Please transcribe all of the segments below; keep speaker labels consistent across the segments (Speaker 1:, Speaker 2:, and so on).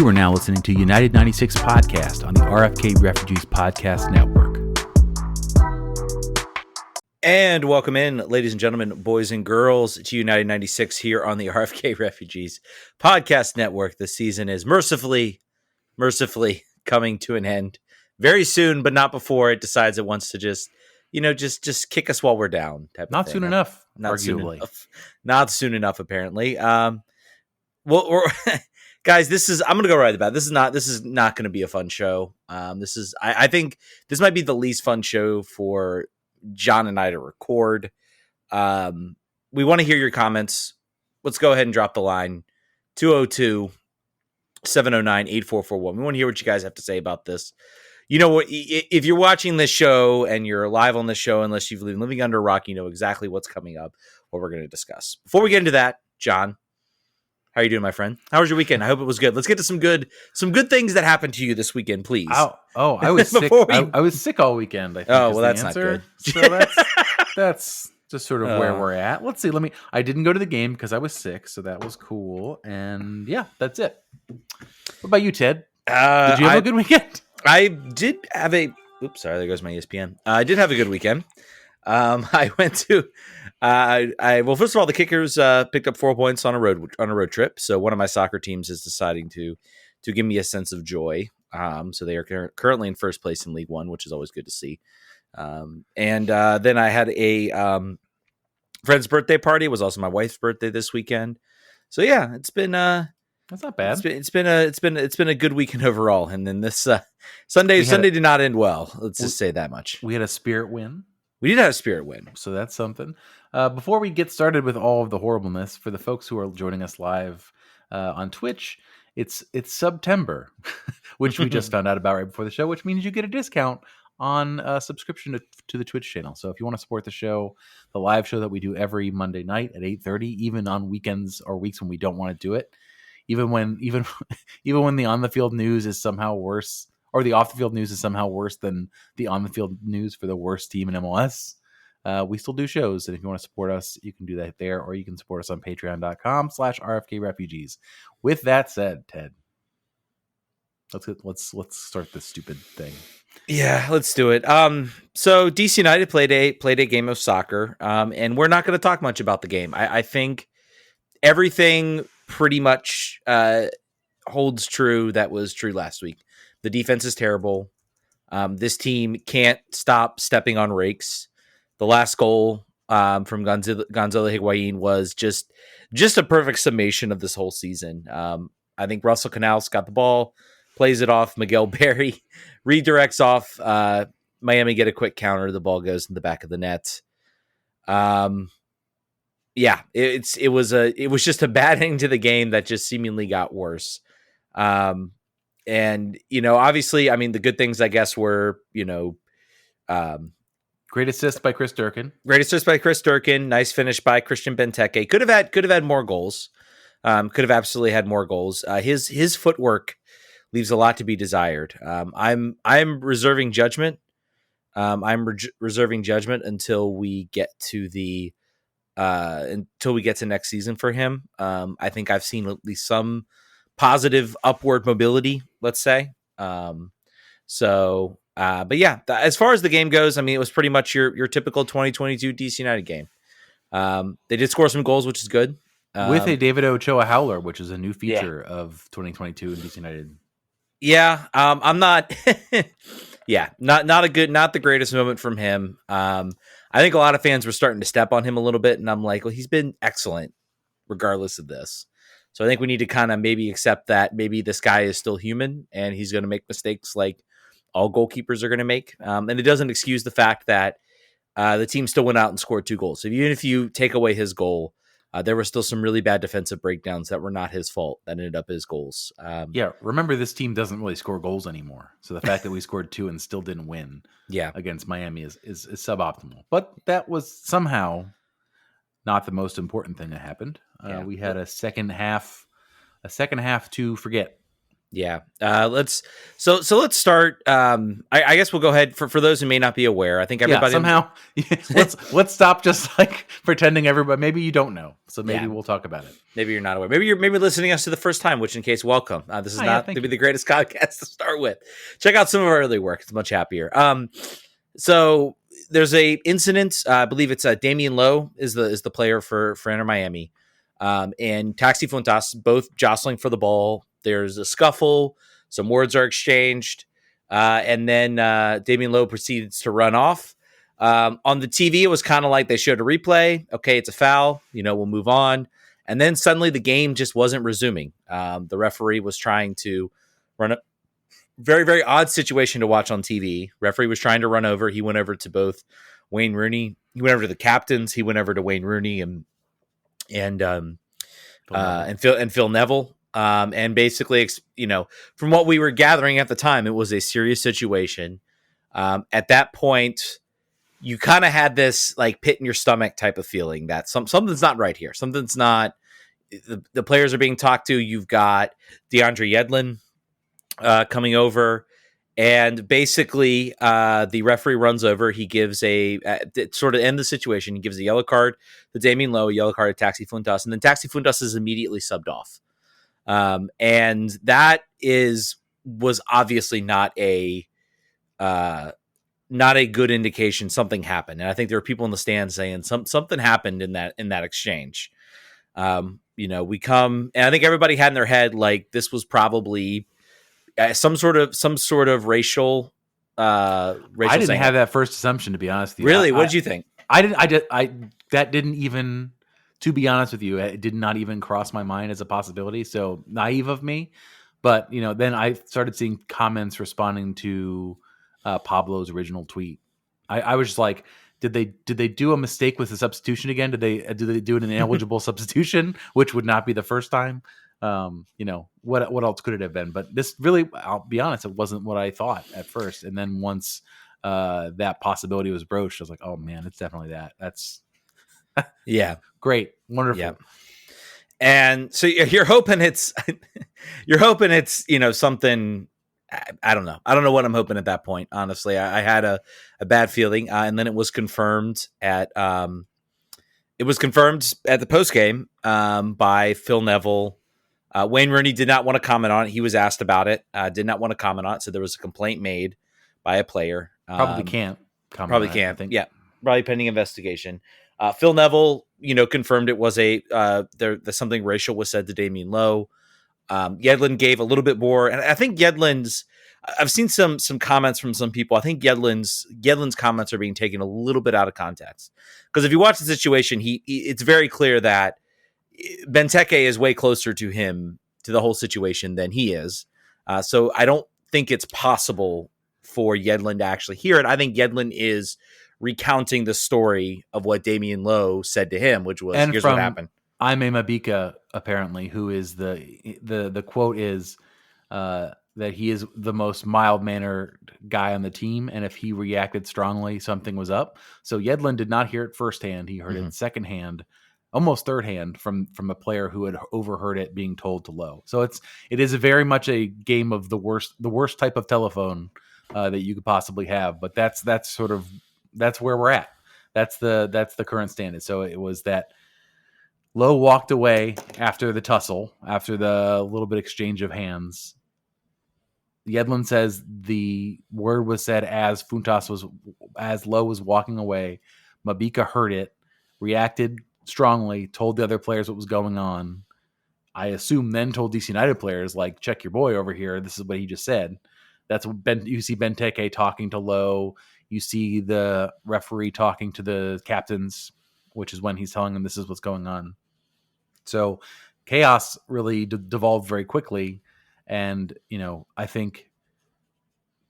Speaker 1: are now listening to United 96 Podcast on the RFK Refugees Podcast Network.
Speaker 2: And welcome in, ladies and gentlemen, boys and girls, to United 96 here on the RFK Refugees Podcast Network. The season is mercifully coming to an end very soon, but not before it decides it wants to just kick us while we're down.
Speaker 1: Not soon enough, arguably.
Speaker 2: Not soon enough, apparently. Guys, I'm going to go right about it. This is not going to be a fun show. I think this might be the least fun show for John and I to record. We want to hear your comments. Let's go ahead and drop the line 202-709-8441. We want to hear what you guys have to say about this. You know what? If you're watching this show and you're live on this show, unless you've been living under a rock, you know exactly what's coming up, what we're going to discuss. Before we get into that, John, how are you doing, my friend? How was your weekend? I hope it was good. Let's get to some good things that happened to you this weekend, please.
Speaker 1: Oh, I was sick. I was sick all weekend, I think.
Speaker 2: Oh, well, that's answer.
Speaker 1: Not good. So that's just sort of where we're at. Let's see. I didn't go to the game because I was sick, so that was cool. And yeah, that's it. What about you, Ted? Did you have a good weekend?
Speaker 2: I did have a. Oops, sorry. There goes my ESPN. I did have a good weekend. I went to. Well, first of all, the Kickers picked up 4 points on a road trip. So one of my soccer teams is deciding to give me a sense of joy. So they are currently in first place in League One, which is always good to see. And then I had a friend's birthday party. It was also my wife's birthday this weekend. So yeah, it's been
Speaker 1: that's not bad.
Speaker 2: It's been a good weekend overall. And then this Sunday did not end well. Let's just say that much.
Speaker 1: We had a Spirit win.
Speaker 2: We did have a Spirit win.
Speaker 1: So that's something. Before we get started with all of the horribleness, for the folks who are joining us live on Twitch, it's September, which we just found out about right before the show, which means you get a discount on a subscription to the Twitch channel. So if you want to support the show, the live show that we do every Monday night at 8:30, even on weekends or weeks when we don't want to do it, even when the on the field news is somehow worse, or the off the field news is somehow worse than the on the field news for the worst team in MLS, we still do shows. And if you want to support us, you can do that there, or you can support us on patreon.com/RFK Refugees. With that said, Ted, let's start this stupid thing.
Speaker 2: Yeah, let's do it. So DC United played a game of soccer, and we're not going to talk much about the game. I think everything pretty much holds true that was true last week. The defense is terrible. This team can't stop stepping on rakes. The last goal from Gonzalo Higuain was just a perfect summation of this whole season. I think Russell Canals got the ball, plays it off. Miguel Berry redirects off. Miami get a quick counter. The ball goes in the back of the net. Yeah, it was just a bad ending to the game that just seemingly got worse. And obviously, I mean, the good things, I guess, were
Speaker 1: great assist by Chris Durkin.
Speaker 2: Nice finish by Christian Benteke. Could have had more goals. Could have absolutely had more goals. His footwork leaves a lot to be desired. I'm reserving judgment. Reserving judgment until we get to next season for him. I think I've seen at least some positive upward mobility, let's say. But yeah, as far as the game goes, I mean, it was pretty much your typical 2022 DC United game. They did score some goals, which is good.
Speaker 1: With a David Ochoa howler, which is a new feature of 2022 in DC United.
Speaker 2: Yeah, I'm not. Yeah, not the greatest moment from him. I think a lot of fans were starting to step on him a little bit, and I'm like, well, he's been excellent regardless of this. So I think we need to kind of maybe accept that maybe this guy is still human and he's going to make mistakes like all goalkeepers are going to make. And it doesn't excuse the fact that the team still went out and scored 2 goals. So even if you take away his goal, there were still some really bad defensive breakdowns that were not his fault that ended up as goals.
Speaker 1: Remember, this team doesn't really score goals anymore. So the fact that we scored 2 and still didn't win against Miami is suboptimal. But that was somehow not the most important thing that happened. We had a second half to forget.
Speaker 2: Yeah. Let's start. I guess we'll go ahead for those who may not be aware. I think everybody
Speaker 1: somehow let's stop just like pretending everybody. Maybe you don't know, so maybe we'll talk about it.
Speaker 2: Maybe you're not aware. Maybe you're listening to us to the first time, which in case, welcome. This is not to be the greatest podcast to start with. Check out some of our early work. It's much happier. So there's a incident. I believe it's Damian Lowe is the player for Inter Miami, and Taxi Fountas both jostling for the ball. There's a scuffle. Some words are exchanged, and then Damian Lowe proceeds to run off. On the TV, it was kind of like they showed a replay. Okay, it's a foul. We'll move on. And then suddenly the game just wasn't resuming. The referee was trying to run a very, very odd situation to watch on TV. Referee was trying to run over. He went over to both Wayne Rooney. He went over to the captains. He went over to Wayne Rooney and Phil Neville. And basically, from what we were gathering at the time, it was a serious situation. At that point, you kind of had this like pit in your stomach type of feeling that something's not right here. Something's not. The players are being talked to. You've got DeAndre Yedlin coming over, and basically the referee runs over. He gives sort of end the situation. He gives a yellow card to Damian Lowe, a yellow card to Taxi Fountas, and then Taxi Fountas is immediately subbed off. And that was obviously not a good indication. Something happened, and I think there were people in the stands saying something happened in that exchange. We come, and I think everybody had in their head like this was probably some sort of racial. I
Speaker 1: didn't have that first assumption, to be honest with you.
Speaker 2: Really, what did you think?
Speaker 1: That didn't even. To be honest with you, it did not even cross my mind as a possibility. So naive of me. But, then I started seeing comments responding to Pablo's original tweet. I was just like, did they do a mistake with the substitution again? Did they do an ineligible substitution, which would not be the first time? What else could it have been? But this really, I'll be honest, it wasn't what I thought at first. And then once that possibility was broached, I was like, oh man, it's definitely that. That's
Speaker 2: yeah.
Speaker 1: Great. Wonderful.
Speaker 2: Yeah. And so you're hoping it's something. I don't know. I don't know what I'm hoping at that point. Honestly, I had a bad feeling, and then it was confirmed at the post game by Phil Neville. Wayne Rooney did not want to comment on it. He was asked about it. Did not want to comment on it. So there was a complaint made by a player.
Speaker 1: Probably can't.
Speaker 2: Probably can't. I think. Yeah. Probably pending investigation. Phil Neville, confirmed it was something racial was said to Damian Lowe. Yedlin gave a little bit more, and I think I've seen some comments from some people. I think Yedlin's comments are being taken a little bit out of context, because if you watch the situation, it's very clear that Benteke is way closer to the whole situation than he is. So I don't think it's possible for Yedlin to actually hear it. I think Yedlin is recounting the story of what Damian Lowe said to him, which was, here's what happened.
Speaker 1: I'm a Mabika, apparently, who is the quote is that he is the most mild-mannered guy on the team, and if he reacted strongly, something was up. So Yedlin did not hear it firsthand. He heard it secondhand, almost thirdhand, from a player who had overheard it being told to Lowe. So it is very much a game of the worst type of telephone that you could possibly have. But that's where we're at. That's the current standard. So it was that Lowe walked away after the tussle, after the little bit exchange of hands. Yedlin says the word was said as Lowe was walking away. Mabika heard it, reacted strongly, told the other players what was going on. I assume then told DC United players, like, check your boy over here. This is what he just said. That's what you see Benteke talking to Lowe. You see the referee talking to the captains, which is when he's telling them this is what's going on. So chaos really devolved very quickly. And, I think,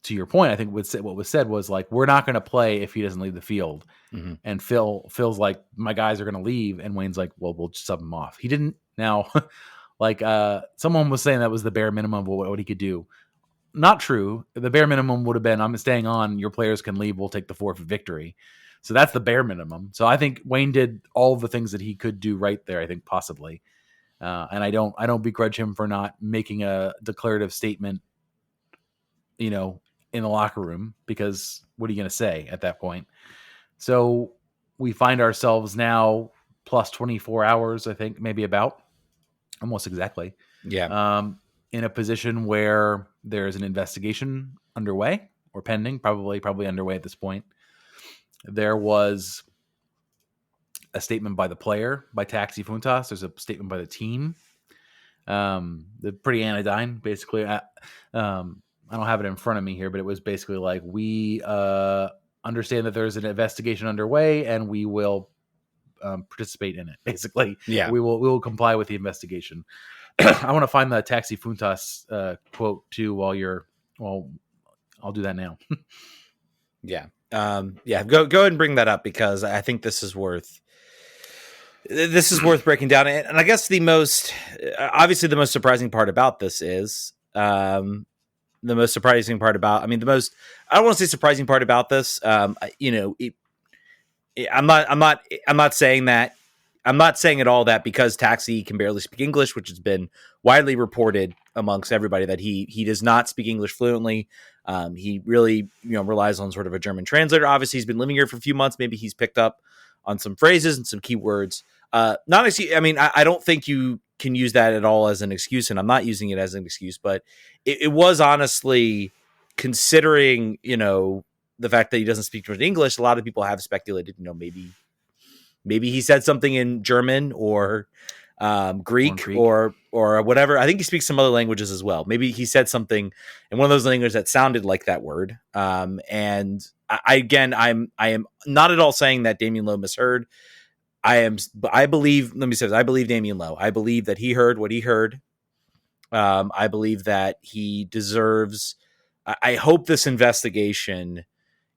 Speaker 1: to your point, I think what was said was like, we're not going to play if he doesn't leave the field. Mm-hmm. And Phil's like, my guys are going to leave. And Wayne's like, well, we'll just sub him off. He didn't. Now, like someone was saying that was the bare minimum of what he could do. Not true. The bare minimum would have been, I'm staying on, your players can leave, we'll take the forfeit victory. So that's the bare minimum. So I think Wayne did all the things that he could do right there, I think, possibly. And I don't begrudge him for not making a declarative statement, in the locker room, because what are you going to say at that point? So we find ourselves now plus 24 hours, I think, maybe about almost exactly.
Speaker 2: Yeah.
Speaker 1: In a position where there's an investigation underway or pending, probably underway at this point. There was a statement by the player, by Taxi Fountas. There's a statement by the team. They're pretty anodyne, basically. I don't have it in front of me here, but it was basically like, we understand that there's an investigation underway, and we will participate in it. Basically,
Speaker 2: Yeah.
Speaker 1: we will comply with the investigation. I want to find the Taxi Fountas quote too. I'll do that now.
Speaker 2: Yeah. Go ahead and bring that up, because I think this is worth breaking down. And I guess the most surprising part about this is I don't want to say surprising part about this. I'm not saying that. I'm not saying at all that because Taxi can barely speak English, which has been widely reported amongst everybody, that he does not speak English fluently. He really, relies on sort of a German translator. Obviously, he's been living here for a few months. Maybe he's picked up on some phrases and some keywords. Not excuse. I mean, I don't think you can use that at all as an excuse, and I'm not using it as an excuse. But it was honestly, considering the fact that he doesn't speak English, a lot of people have speculated, maybe he said something in German or Greek or whatever. I think he speaks some other languages as well. Maybe he said something in one of those languages that sounded like that word. And I am not at all saying that Damian Lowe misheard. I believe Damian Lowe. I believe that he heard what he heard. I believe that he deserves. I hope this investigation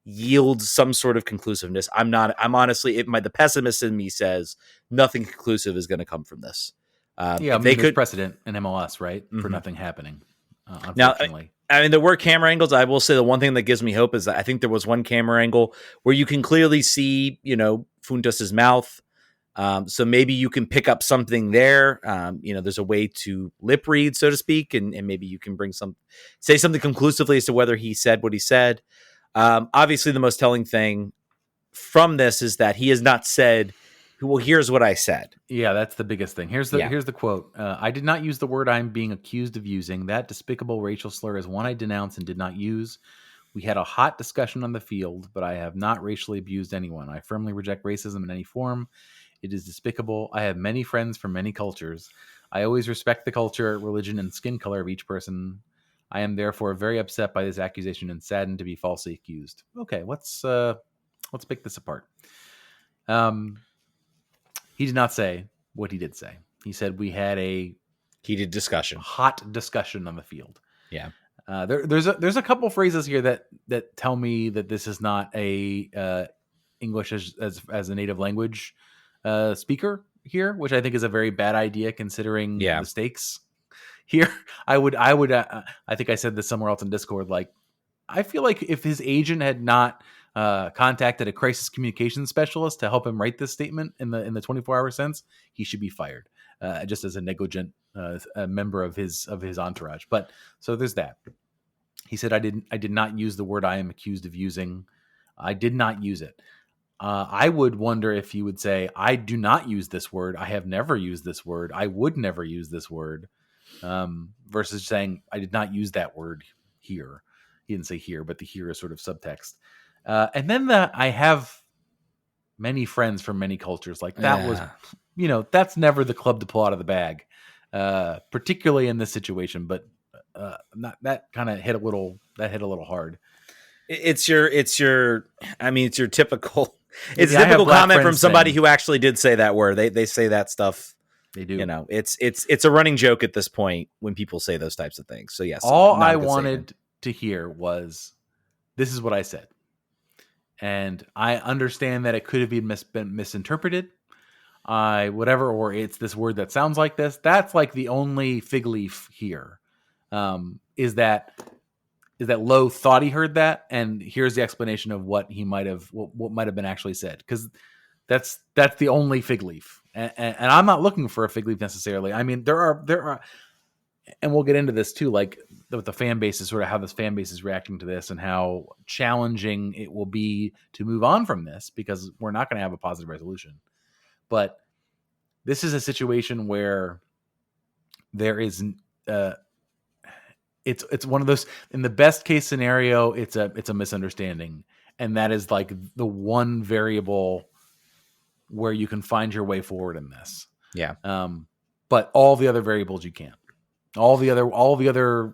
Speaker 2: yields some sort of conclusiveness. I'm honestly, the pessimist in me says nothing conclusive is going to come from this.
Speaker 1: There's precedent in MLS, right? For nothing happening. Unfortunately.
Speaker 2: Now, there were camera angles. I will say the one thing that gives me hope is that I think there was one camera angle where you can clearly see, Fountas's mouth. So maybe you can pick up something there. There's a way to lip read, so to speak, and maybe you can say something conclusively as to whether he said what he said. Obviously, the most telling thing from this is that he has not said, well, here's what I said.
Speaker 1: Yeah, that's the biggest thing. Here's the quote. I did not use the word I'm being accused of using. That despicable racial slur is one I denounce and did not use. We had a hot discussion on the field, but I have not racially abused anyone. I firmly reject racism in any form. It is despicable. I have many friends from many cultures. I always respect the culture, religion, and skin color of each person. I am therefore very upset by this accusation and saddened to be falsely accused. Okay, let's pick this apart. He did not say what he did say. He said we had a
Speaker 2: heated discussion,
Speaker 1: hot discussion on the field.
Speaker 2: Yeah.
Speaker 1: There's a couple phrases here that tell me that this is not a English as a native language speaker here, which I think is a very bad idea considering the stakes. Here, I think I said this somewhere else in Discord. Like, I feel like if his agent had not contacted a crisis communications specialist to help him write this statement in the 24-hour sense, he should be fired, just as a negligent member of his entourage. But so there's that. He said, I did not use the word I am accused of using. I did not use it. I would wonder if he would say, I do not use this word. I have never used this word. I would never use this word. Versus saying, I did not use that word here. He didn't say here, but the here is sort of subtext. And then I have many friends from many cultures. Like that was, that's never the club to pull out of the bag, particularly in this situation. But not that kind of hit a little hard.
Speaker 2: It's your typical. It's a typical comment from somebody who actually did say that word. They say that stuff.
Speaker 1: They do.
Speaker 2: It's a running joke at this point when people say those types of things. So yes,
Speaker 1: all I wanted to hear was, "This is what I said," and I understand that it could have been misinterpreted, or it's this word that sounds like this. That's like the only fig leaf here. Is that Lowe thought he heard that, and here's the explanation of what he might have, what might have been actually said, because that's the only fig leaf And I'm not looking for a fig leaf necessarily. I mean, there are, and we'll get into this too, like with the fan bases, sort of how this fan base is reacting to this and how challenging it will be to move on from this, because we're not going to have a positive resolution. But this is a situation where there is, it's one of those, in the best case scenario, it's a misunderstanding. And that is like the one variable where you can find your way forward in this.
Speaker 2: Yeah.
Speaker 1: But all the other variables you can't. All the other,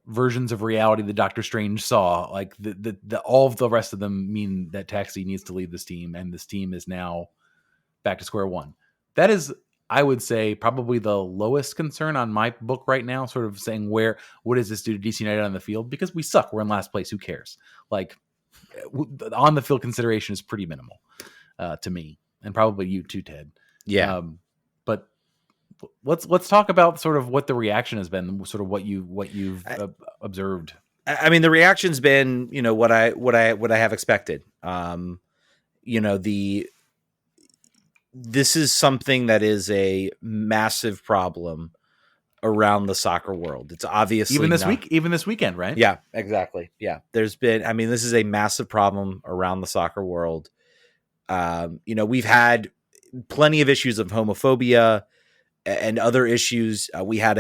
Speaker 1: versions of reality that Doctor Strange saw, like the all of the rest of them mean that Taxi needs to leave this team, and this team is now back to square one. That is, I would say, probably the lowest concern on my book right now, sort of saying what does this do to DC United on the field? Because we suck. We're in last place. Who cares? Like, on the field consideration is pretty minimal to me, and probably you too, Ted.
Speaker 2: Yeah.
Speaker 1: But let's talk about sort of what the reaction has been, sort of what you've observed.
Speaker 2: I mean, the reaction's been, what I have expected. This is something that is a massive problem around the soccer world. It's obviously
Speaker 1: even this weekend, right?
Speaker 2: Yeah, exactly. Yeah. This is a massive problem around the soccer world. We've had plenty of issues of homophobia and other issues. We had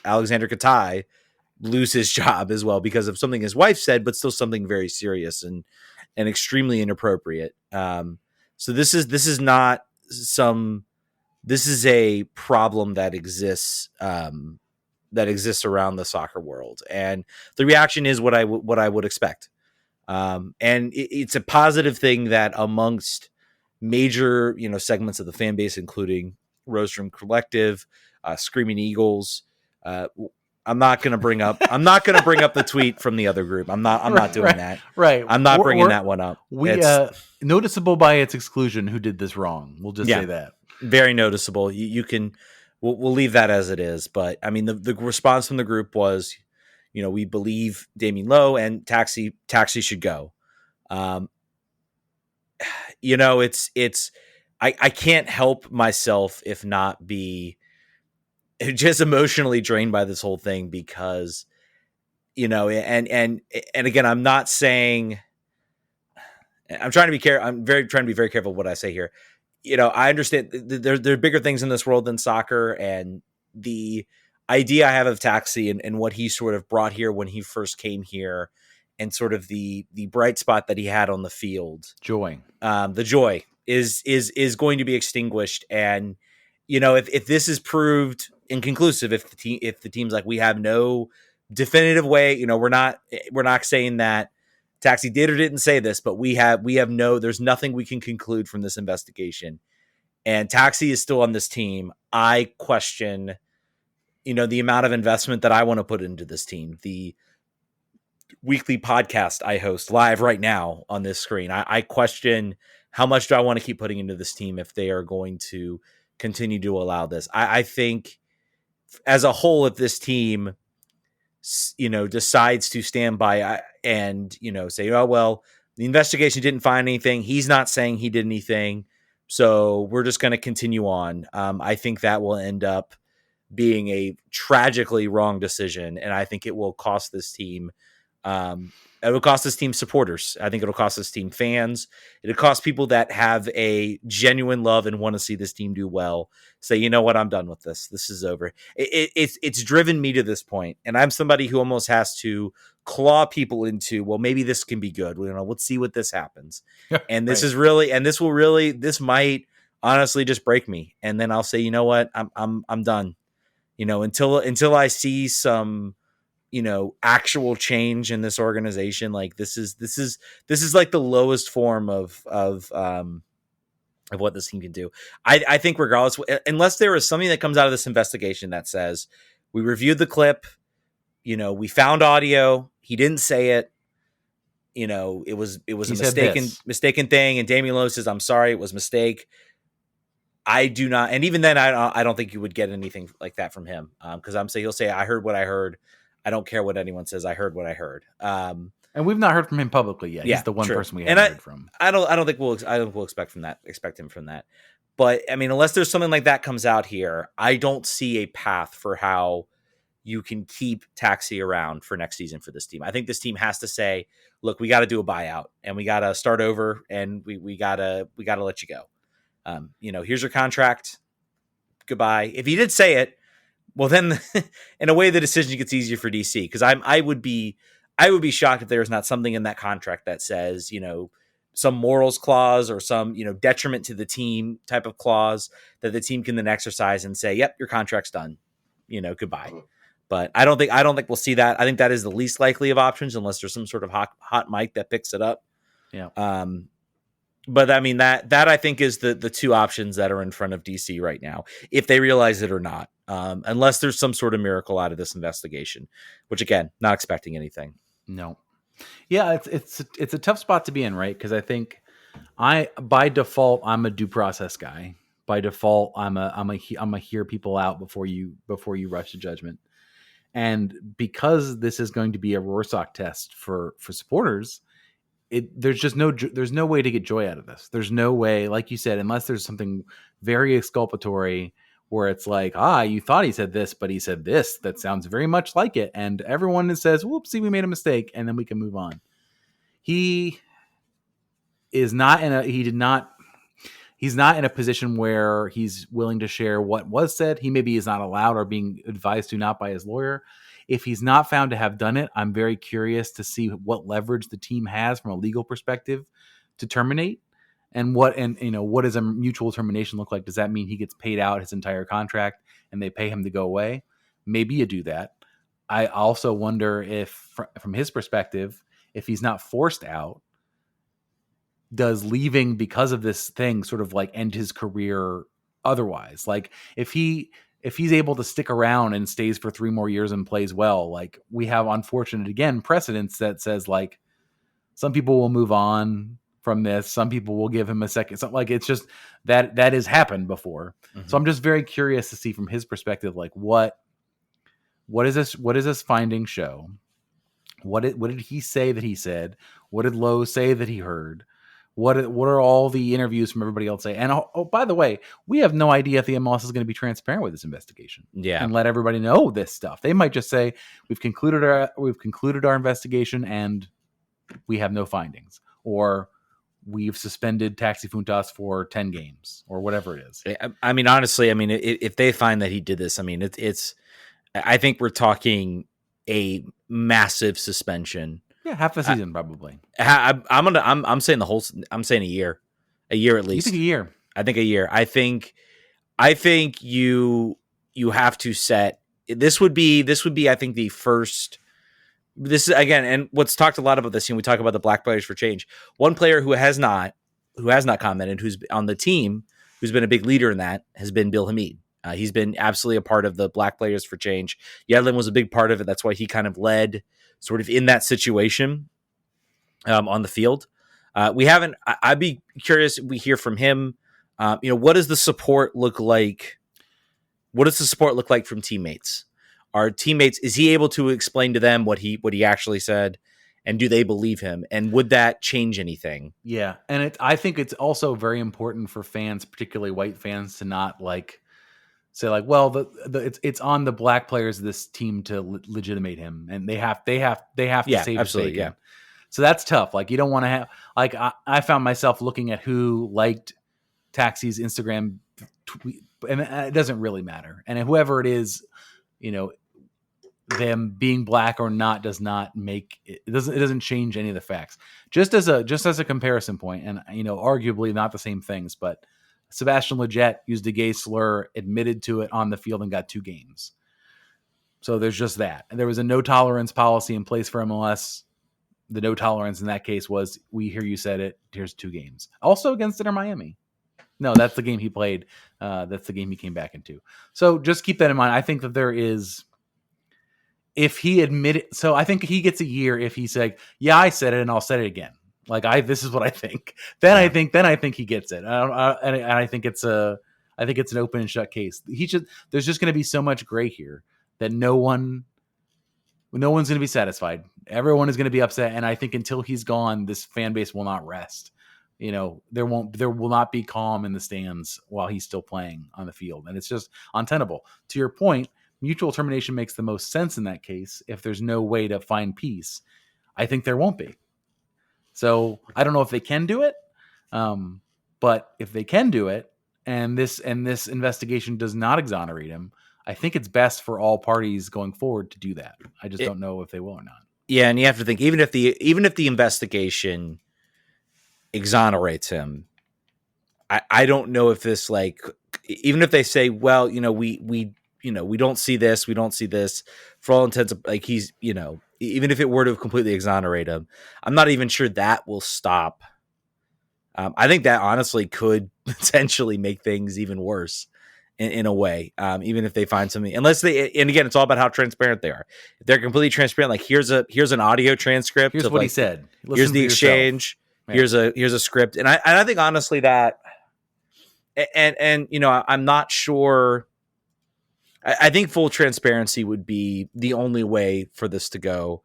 Speaker 2: Alexander Katai lose his job as well because of something his wife said, but still something very serious and extremely inappropriate. So this is a problem that exists around the soccer world, and the reaction is what I would expect. And it's a positive thing that amongst major, segments of the fan base, including Rostrum Collective, Screaming Eagles. I'm not going to bring up the tweet from the other group. I'm not doing that.
Speaker 1: Right.
Speaker 2: I'm not bringing that one up.
Speaker 1: Noticeable by its exclusion who did this wrong. We'll just say that.
Speaker 2: Very noticeable. We'll leave that as it is. But I mean, the response from the group was, we believe Damien Lowe and Taxi should go. I can't help myself if not be just emotionally drained by this whole thing because, and again, I'm not saying, I'm trying to be careful. I'm trying to be very careful what I say here. I understand there are bigger things in this world than soccer, and the idea I have of Taxi and what he sort of brought here when he first came here, and sort of the bright spot that he had on the field, the joy is going to be extinguished. And if this is proved inconclusive, if the team's like, we have no definitive way, we're not saying that Taxi did or didn't say this, but there's nothing we can conclude from this investigation, and Taxi is still on this team. I question, the amount of investment that I want to put into this team. The weekly podcast I host live right now on this screen, I question how much do I want to keep putting into this team if they are going to continue to allow this. I think as a whole, if this team, decides to stand by and, say, oh, well, the investigation didn't find anything. He's not saying he did anything, so we're just going to continue on. I think that will end up being a tragically wrong decision, and I think it will cost this team. It will cost this team supporters. I think it'll cost this team fans. It'll cost people that have a genuine love and want to see this team do well. Say, you know what, I'm done with this. This is over. It's driven me to this point, and I'm somebody who almost has to claw people into, well, maybe this can be good. Let's see what this happens. And this is really, and this might honestly just break me. And then I'll say, you know what, I'm done. Until I see some, actual change in this organization. Like this is like the lowest form of what this team can do. I think regardless, unless there is something that comes out of this investigation that says we reviewed the clip, we found audio, he didn't say it, it was a mistaken thing, and Damien Lowe says, I'm sorry, it was a mistake. I do not, and even then, I don't think you would get anything like that from him, because he'll say, I heard what I heard. I don't care what anyone says. I heard what I heard.
Speaker 1: And we've not heard from him publicly yet.
Speaker 2: Yeah,
Speaker 1: he's the one
Speaker 2: true.
Speaker 1: person we haven't heard from.
Speaker 2: I don't think we'll expect him from that. But I mean, unless there's something like that comes out here, I don't see a path for how you can keep Taxi around for next season for this team. I think this team has to say, look, we got to do a buyout and we got to start over and we gotta let you go. Here's your contract. Goodbye. If he did say it, well, then in a way, the decision gets easier for DC, because I would be shocked if there is not something in that contract that says, some morals clause or some, detriment to the team type of clause that the team can then exercise and say, yep, your contract's done, goodbye. But I don't think we'll see that. I think that is the least likely of options, unless there's some sort of hot mic that picks it up.
Speaker 1: Yeah.
Speaker 2: But I mean, that I think is the two options that are in front of DC right now, if they realize it or not, unless there's some sort of miracle out of this investigation, which again, not expecting anything.
Speaker 1: No. Yeah, it's a tough spot to be in, right? Because I think by default I'm a due process guy. By default, I'm a hear people out before you rush to judgment. And because this is going to be a Rorschach test for supporters, there's no way to get joy out of this. There's no way, like you said, unless there's something very exculpatory where it's like, you thought he said this, but he said this that sounds very much like it, and everyone says, whoopsie, we made a mistake, and then we can move on. He's not in a position where he's willing to share what was said. He maybe is not allowed or being advised to not by his lawyer. If he's not found to have done it, I'm very curious to see what leverage the team has from a legal perspective to terminate, and what does a mutual termination look like? Does that mean he gets paid out his entire contract and they pay him to go away? Maybe you do that. I also wonder if, from his perspective, if he's not forced out, does leaving because of this thing sort of like end his career otherwise? Like if he's able to stick around and stays for 3 more years and plays well, like we have unfortunate, again, precedents that says like some people will move on from this. Some people will give him a second. So like, it's just that has happened before. Mm-hmm. So I'm just very curious to see from his perspective, like what is this finding show? What did he say that he said? What did Lowe say that he heard? What are all the interviews from everybody else say? And by the way, we have no idea if the MLS is going to be transparent with this investigation.
Speaker 2: Yeah,
Speaker 1: and let everybody know this stuff. They might just say we've concluded our investigation and we have no findings, or we've suspended Taxi Fountas for 10 games, or whatever it is.
Speaker 2: I mean, honestly, I mean, if they find that he did this, I mean, it's. I think we're talking a massive suspension.
Speaker 1: Yeah, half a season probably.
Speaker 2: I'm saying I'm saying a year at least.
Speaker 1: You think a year?
Speaker 2: I think a year. I think you have to set. This would be I think the first. This is again, and what's talked a lot about this. We talk about the Black Players for Change. One player who has not commented, who's on the team, who's been a big leader in that, has been Bill Hamid. He's been absolutely a part of the Black Players for Change. Yedlin was a big part of it. That's why he kind of led sort of in that situation on the field. We haven't. I'd be curious if we hear from him. What does the support look like? What does the support look like from teammates? Our teammates, is he able to explain to them what he actually said, and do they believe him? And would that change anything?
Speaker 1: Yeah, and I think it's also very important for fans, particularly white fans, to not like say like, well, it's on the Black players of this team to legitimate him, and they have to save his bacon. Yeah. So that's tough. Like you don't want to have like I found myself looking at who liked Taxi's Instagram tweet, and it doesn't really matter. And whoever it is, them being Black or not does not make it doesn't change any of the facts. Just as a comparison point, and arguably not the same things, but Sebastian Lletget used a gay slur, admitted to it on the field, and got 2 games. So there's just that. And there was a no tolerance policy in place for MLS. The no tolerance in that case was, we hear you said it, here's 2 games. Also against Inter Miami. No, that's the game he played. That's the game he came back into. So just keep that in mind. I think that there is, if he admitted, so I think he gets a year if he's like, yeah, I said it and I'll say it again. Like this is what I think. Then I think he gets it. And I think it's an open and shut case. There's just going to be so much gray here that no one, no one's going to be satisfied. Everyone is going to be upset. And I think until he's gone, this fan base will not rest. There will not be calm in the stands while he's still playing on the field. And it's just untenable. To your point, mutual termination makes the most sense in that case. If there's no way to find peace, I think there won't be. So I don't know if they can do it. But if they can do it, and this investigation does not exonerate him, I think it's best for all parties going forward to do that. I just don't know if they will or not.
Speaker 2: Yeah, and you have to think, even if the investigation exonerates him, I don't know if this, like, even if they say, well, we don't see this, for all intents, like, he's, even if it were to completely exonerate him, I'm not even sure that will stop. I think that honestly could potentially make things even worse in a way, even if they find something, and again, it's all about how transparent they are. If they're completely transparent, like, here's an audio transcript.
Speaker 1: Here's what he said.
Speaker 2: Here's the exchange. Yeah. Here's a script. And I think honestly that, and I'm not sure. I think full transparency would be the only way for this to go.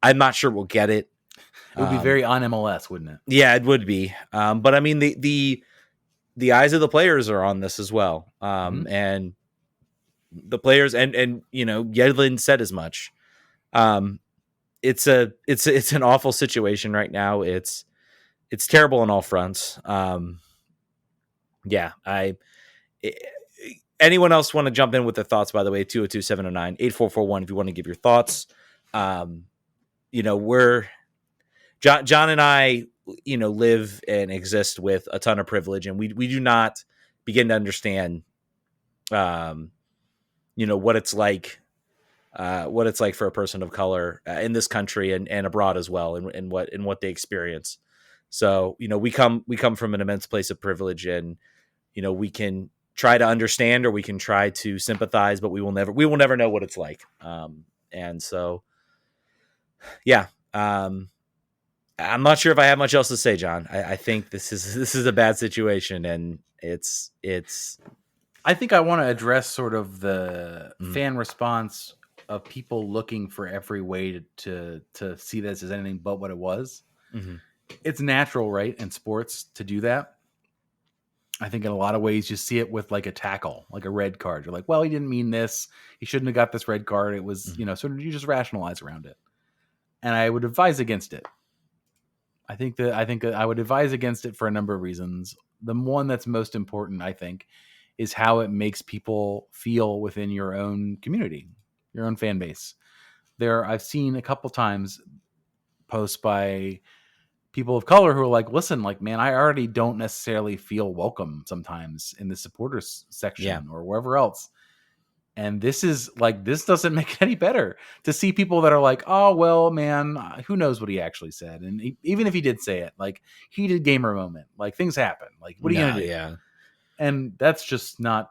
Speaker 2: I'm not sure we'll get it.
Speaker 1: It would be very on MLS, wouldn't it?
Speaker 2: Yeah, it would be. But I mean, the eyes of the players are on this as well. And the players and Yedlin said as much. It's an awful situation right now. It's terrible on all fronts. Anyone else want to jump in with their thoughts, by the way, 202-709-8441 if you want to give your thoughts. We're John and I, live and exist with a ton of privilege, and we do not begin to understand, what it's like for a person of color in this country and abroad as well, and what they experience. So, we come from an immense place of privilege, and, we can try to understand, or we can try to sympathize, but we will never know what it's like. And so, yeah, I'm not sure if I have much else to say, John. I think this is a bad situation, and it's.
Speaker 1: I think I want to address sort of the fan response of people looking for every way to see this as anything but what it was. Mm-hmm. It's natural, right, in sports to do that. I think in a lot of ways you see it with like a tackle, like a red card. You're like, well, he didn't mean this. He shouldn't have got this red card. It was, sort of, you just rationalize around it. And I would advise against it. I think I would advise against it for a number of reasons. The one that's most important, I think, is how it makes people feel within your own community, your own fan base. I've seen a couple times posts by people of color who are like, listen, like, man, I already don't necessarily feel welcome sometimes in the supporters section or wherever else. And this doesn't make it any better to see people that are like, oh, well, man, who knows what he actually said. And even if he did say it, like, heated gamer moment, like, things happen. Like, what are you going to do?
Speaker 2: Yeah.
Speaker 1: And that's just not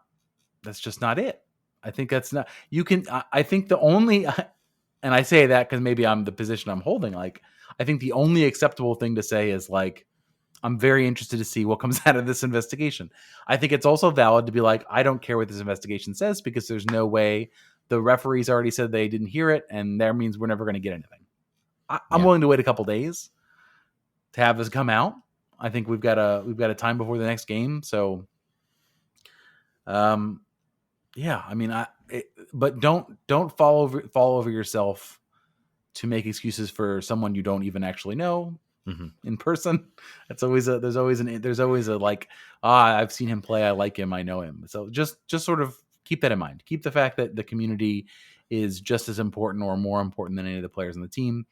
Speaker 1: it. I think that's not, I think the only, and I say that because maybe I'm the position I'm holding. Like, I think the only acceptable thing to say is like, I'm very interested to see what comes out of this investigation. I think it's also valid to be like, I don't care what this investigation says because there's no way. The referees already said they didn't hear it, and that means we're never going to get anything. I'm willing to wait a couple days to have this come out. I think we've got a time before the next game, so yeah. I mean, but don't fall over yourself to make excuses for someone you don't even actually know. In person. That's always there's always a like, I've seen him play, I like him, I know him. So just sort of keep that in mind. Keep the fact that the community is just as important or more important than any of the players on the team,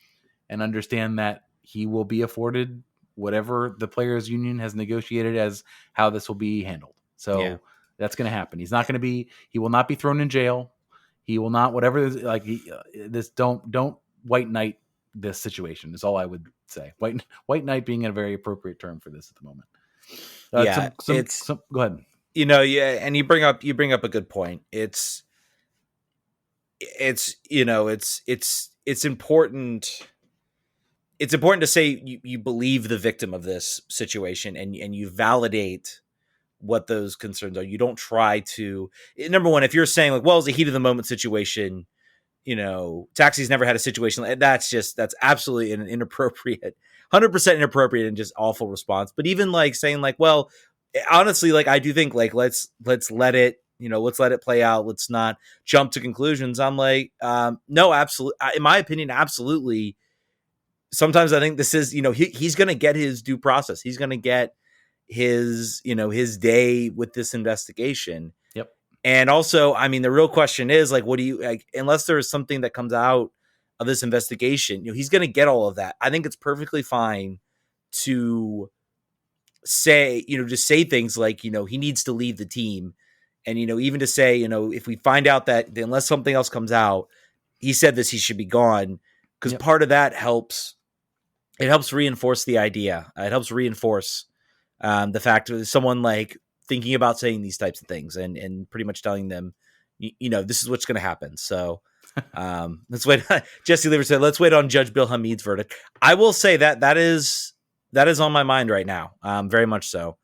Speaker 1: and understand that he will be afforded whatever the players union has negotiated as how this will be handled. So that's going to happen. He will not be thrown in jail. He will not, whatever, like, don't white knight this situation is all I would say. White knight being a very appropriate term for this at the moment. Go ahead.
Speaker 2: And you bring up a good point. It's important. It's important to say you believe the victim of this situation, and you validate what those concerns are. You don't try to, number one, if you're saying like, well, it's a heat of the moment situation, Taxi's never had a situation that's absolutely an inappropriate, 100% inappropriate and just awful response. But even like saying like, well, honestly, like I do think like let's let it, let's let it play out. Let's not jump to conclusions. I'm like, no, absolutely. In my opinion, absolutely. Sometimes I think this is, he's going to get his due process. He's going to get his day with this investigation.
Speaker 1: Yep.
Speaker 2: And also, I mean, the real question is like, what do you like? Unless there is something that comes out of this investigation, he's going to get all of that. I think it's perfectly fine to say, just say things like, he needs to leave the team, and even to say, if we find out that unless something else comes out, he said this, he should be gone, because part of that helps. It helps reinforce the idea. It helps reinforce the fact that someone like thinking about saying these types of things and pretty much telling them, this is what's going to happen. So let's wait. Jesse Lever said, let's wait on Judge Bill Hamid's verdict. I will say that is on my mind right now. Very much so.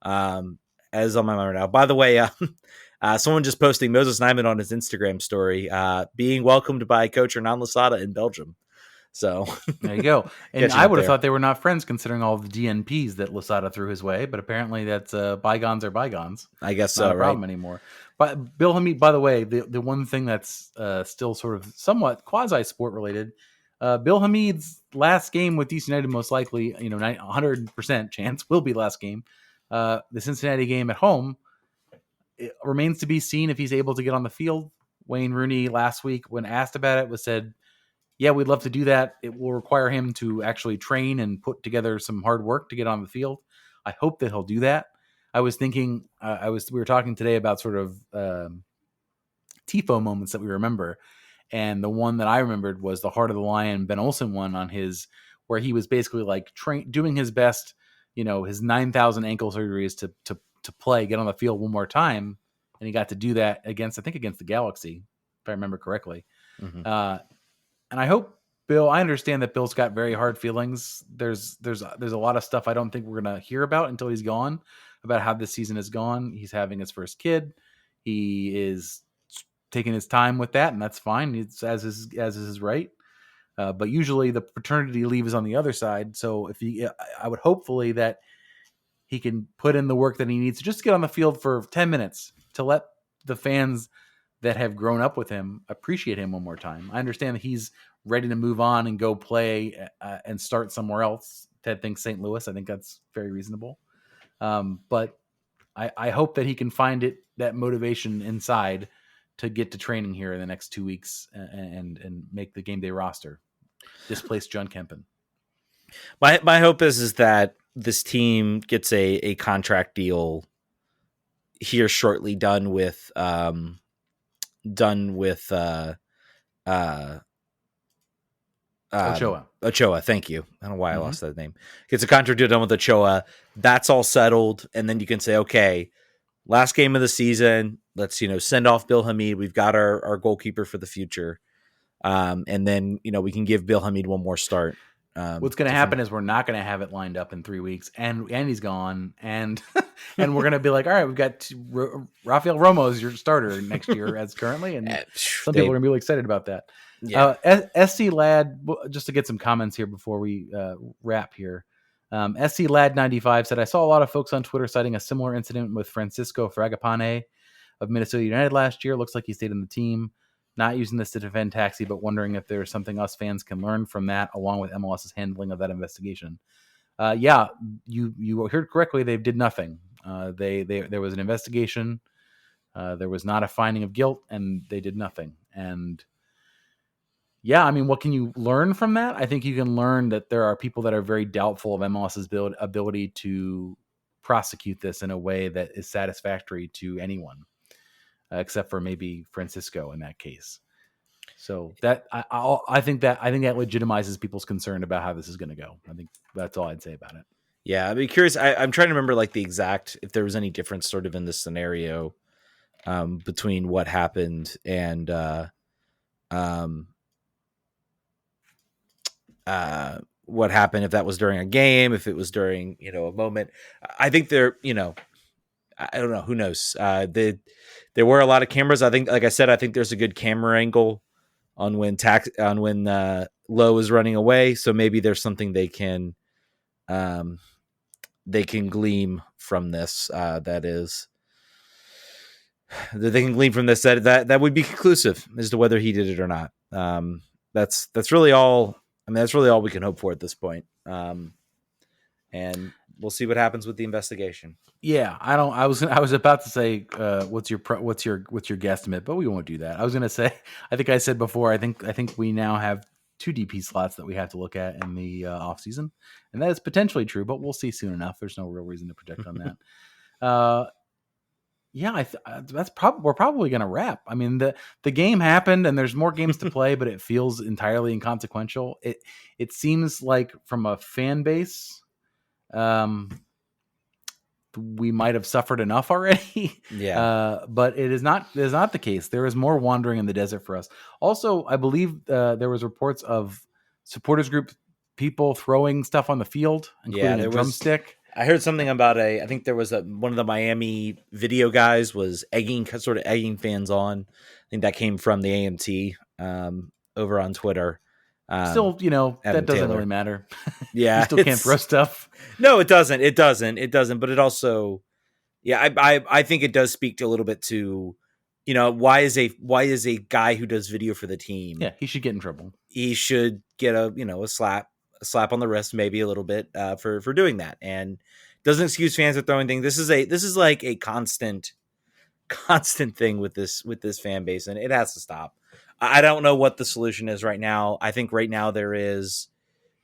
Speaker 2: As on my mind right now. By the way, someone just posting Moses Nyman on his Instagram story, being welcomed by coach Hernan Losada in Belgium. So
Speaker 1: there you go. And I would have thought they were not friends considering all the DNPs that Losada threw his way, but apparently that's bygones are bygones.
Speaker 2: I guess
Speaker 1: not
Speaker 2: so,
Speaker 1: a problem anymore. But Bill Hamid, by the way, the one thing that's still sort of somewhat quasi sport related, Bill Hamid's last game with DC United, most likely, 100% chance will be last game. The Cincinnati game at home, it remains to be seen if he's able to get on the field. Wayne Rooney last week, when asked about it, said, yeah, we'd love to do that. It will require him to actually train and put together some hard work to get on the field. I hope that he'll do that. I was thinking, we were talking today about sort of TIFO moments that we remember. And the one that I remembered was the Heart of the Lion, Ben Olsen one on his, where he was basically like doing his best, his 9,000 ankle surgeries to play, get on the field one more time. And he got to do that against the Galaxy, if I remember correctly. Mm-hmm. And I hope Bill, I understand that Bill's got very hard feelings. There's a lot of stuff I don't think we're going to hear about until he's gone, about how this season has gone. He's having his first kid. He is taking his time with that, and that's fine. It's as is his right. But usually the paternity leave is on the other side. So I would hopefully that he can put in the work that he needs to just get on the field for 10 minutes to let the fans that have grown up with him appreciate him one more time. I understand that he's ready to move on and go play and start somewhere else. Ted thinks St. Louis. I think that's very reasonable. But I hope that he can find that motivation inside to get to training here in the next 2 weeks and make the game day roster. Displace John Kempen.
Speaker 2: My hope is that this team gets a contract deal here shortly, done with Ochoa. Thank you. I don't know why I lost that name. Gets a contract deal done with Ochoa. That's all settled. And then you can say, okay, last game of the season, let's, send off Bill Hamid. We've got our goalkeeper for the future. And then, we can give Bill Hamid one more start.
Speaker 1: What's going to happen is we're not going to have it lined up in 3 weeks, and he's gone, and and we're going to be like, all right, we've got Rafael Romo as your starter next year as currently, and some people are going to be really excited about that. Yeah. SC Lad, just to get some comments here before we wrap here. SC Lad 95 said, I saw a lot of folks on Twitter citing a similar incident with Francisco Fragapane of Minnesota United last year. Looks like he stayed in the team. Not using this to defend Taxi, but wondering if there's something us fans can learn from that, along with MLS's handling of that investigation. Yeah, you heard correctly. They did nothing. There was an investigation. There was not a finding of guilt, and they did nothing. And yeah, I mean, what can you learn from that? I think you can learn that there are people that are very doubtful of MLS's ability to prosecute this in a way that is satisfactory to anyone. Except for maybe Francisco in that case. So that I think that legitimizes people's concern about how this is going to go. I think that's all I'd say about it.
Speaker 2: Yeah, I'd be curious. I'm trying to remember like the exact, if there was any difference sort of in this scenario between what happened and what happened, if that was during a game, if it was during, a moment. I think there, I don't know. Who knows? There were a lot of cameras. I think, like I said, I think there's a good camera angle when Lowe is running away. So maybe there's something they can glean from this. That they can glean from this that would be conclusive as to whether he did it or not. That's really all. I mean, that's really all we can hope for at this point. And we'll see what happens with the investigation.
Speaker 1: Yeah, I was about to say, what's your guesstimate, but we won't do that. I was going to say, I think I said before, I think we now have 2 DP slots that we have to look at in the off season, and that is potentially true, but we'll see soon enough. There's no real reason to project on that. Yeah, we're probably going to wrap. I mean, the game happened, and there's more games to play, but it feels entirely inconsequential. It seems like from a fan base, we might have suffered enough already.
Speaker 2: Yeah.
Speaker 1: But it is not the case. There is more wandering in the desert for us. Also, I believe there was reports of supporters group people throwing stuff on the field, including a drumstick.
Speaker 2: I heard something about I think there was one of the Miami video guys was egging fans on. I think that came from the AMT over on Twitter.
Speaker 1: Still, that doesn't really matter.
Speaker 2: Yeah.
Speaker 1: You still can't throw stuff.
Speaker 2: No, it doesn't. But it also, yeah, I think it does speak to a little bit to, why is a guy who does video for the team?
Speaker 1: Yeah, he should get in trouble.
Speaker 2: He should get a slap on the wrist, maybe a little bit for doing that, and doesn't excuse fans for throwing things. This is like a constant thing with this fan base, and it has to stop. I don't know what the solution is right now. I think right now there is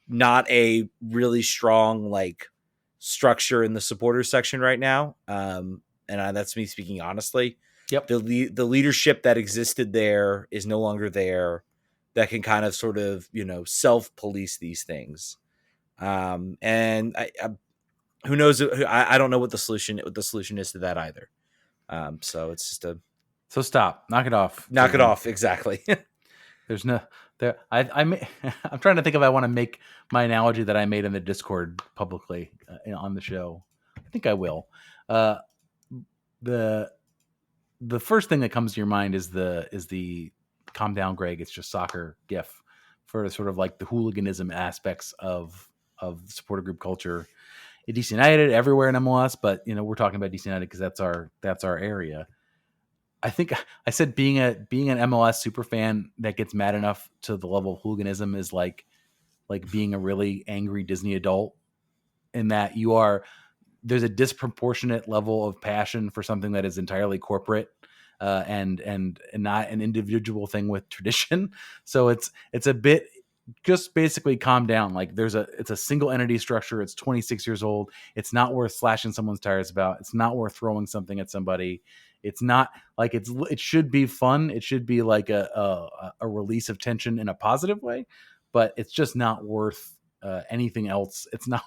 Speaker 2: not a really strong structure in the supporters section right now, and that's me speaking honestly.
Speaker 1: Yep.
Speaker 2: The leadership that existed there is no longer there. That can kind of sort of, self-police these things. And who knows? I don't know what the solution is to that either. So it's just
Speaker 1: so stop, knock it off.
Speaker 2: Exactly.
Speaker 1: There's no there. I'm trying to think if I want to make my analogy that I made in the Discord publicly on the show. I think I will. The first thing that comes to your mind is the calm down, Greg, it's just soccer gif for sort of like the hooliganism aspects of the supporter group culture at DC United, everywhere in MLS. But, we're talking about DC United because that's our area. I think I said being an MLS super fan that gets mad enough to the level of hooliganism is like being a really angry Disney adult, in that there's a disproportionate level of passion for something that is entirely corporate. And not an individual thing with tradition. So it's a bit, just basically calm down. Like it's a single entity structure. It's 26 years old. It's not worth slashing someone's tires about. It's not worth throwing something at somebody. It's not like it should be fun. It should be like a release of tension in a positive way, but it's just not worth anything else. It's not,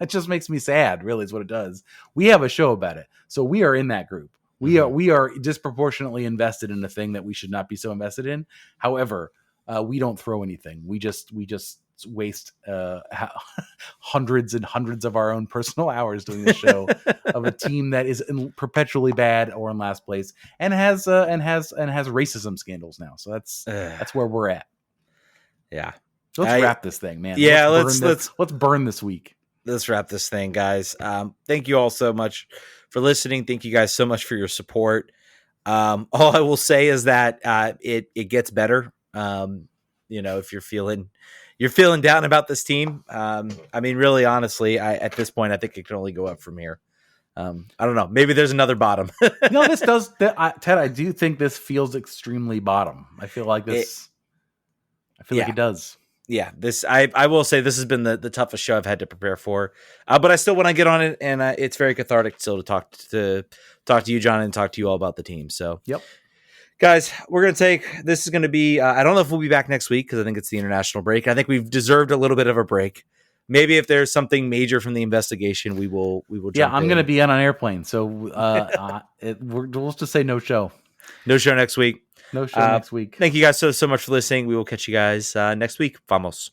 Speaker 1: it just makes me sad, really, is what it does. We have a show about it. So we are in that group. We are disproportionately invested in a thing that we should not be so invested in. However, we don't throw anything. We just waste hundreds and hundreds of our own personal hours doing this show of a team that is perpetually bad or in last place and has racism scandals now. So that's where we're at.
Speaker 2: Yeah.
Speaker 1: So let's wrap this thing, man.
Speaker 2: Yeah,
Speaker 1: let's burn this week.
Speaker 2: Let's wrap this thing, guys. Thank you all so much for listening. Thank you guys so much for your support. All I will say is that it gets better. If you're feeling down about this team, I mean, really, honestly, at this point, I think it can only go up from here. I don't know. Maybe there's another bottom.
Speaker 1: No, this does. Ted, I do think this feels extremely bottom. I feel like this. Like it does.
Speaker 2: Yeah, I will say this has been the toughest show I've had to prepare for, but I still want to get on it, and it's very cathartic still to talk to you, John, and talk to you all about the team. So,
Speaker 1: yep,
Speaker 2: guys, this is going to be. I don't know if we'll be back next week because I think it's the international break. I think we've deserved a little bit of a break. Maybe if there's something major from the investigation, we will.
Speaker 1: Yeah, I'm going to be on an airplane, so we'll just say no show.
Speaker 2: No show next week.
Speaker 1: No show next week.
Speaker 2: Thank you guys so much for listening. We will catch you guys next week. Vamos.